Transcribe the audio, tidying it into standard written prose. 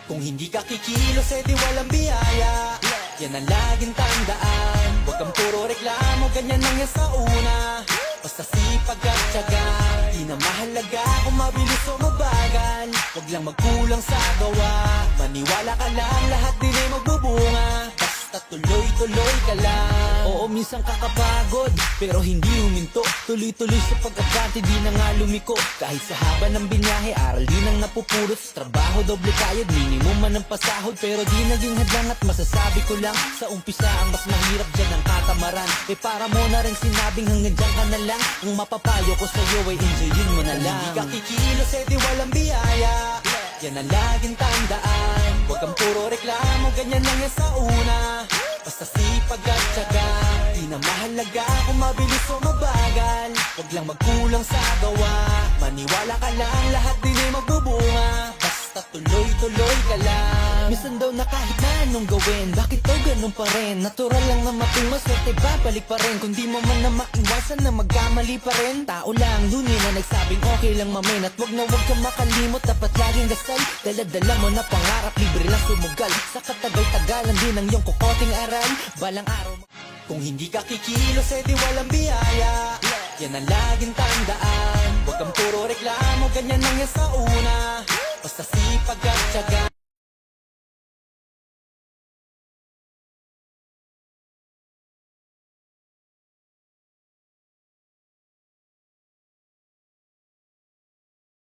Kung hindi ka kikilos, edi walang biyaya. Yan ang laging tandaan. Huwag kang puro reklamo, ganyan lang yan sa una. Basta sipag at tiyaga, di na mahalaga kung mabilis o mabagal. Huwag lang magkulang sa gawa, maniwala ka lang, lahat din ay magbubunga. Basta tuloy-tuloy ka lang. Oo, minsan kakapagod, pero hindi huminto. Tuloy-tuloy sa pag-abante, di na nga lumiko. Kahit sa haba ng binyahe, aral din ang napupulot. Sa trabaho, doble kayod, minimum man ang pasahod. Pero di naging hadlang at masasabi ko lang, sa umpisa ang mas mahirap dyan ang katamaran. Para mo na rin sinabing hanggang dyan ka na lang. Ang mapapayo ko sa'yo ay enjoyin mo na lang. Hindi ka kikilos, edi walang biyaya. Yan ang laging tandaan. Huwag kang puro reklamo, ganyan lang yan sa una. Basta sipag at tiyaga, di na mahalaga kung mabilis o mabagal. Huwag lang magkulang sa gawa, maniwala ka lang, lahat din ay magbubunga. Basta tuloy-tuloy ka lang. Minsan daw na kahit na anong gawin, bakit daw ganun pa rin? Natural lang na mating maswerte, babalik pa rin. Kung di mo man na maiwasan na magkamali pa rin. Tao lang, dunin na nagsabing okay lang mamin. At wag kang makalimot, dapat laging dasal. Dala-dala mo na pangarap, libre lang sumugal. Sa katagal-tagalan din ang iyong kukoting aral. Balang araw kung hindi ka kikilos, edi walang biyaya. Yan ang laging tandaan. Huwag kang puro reklamo, ganyan lang yan sa una. Basta sipag at tiyaga,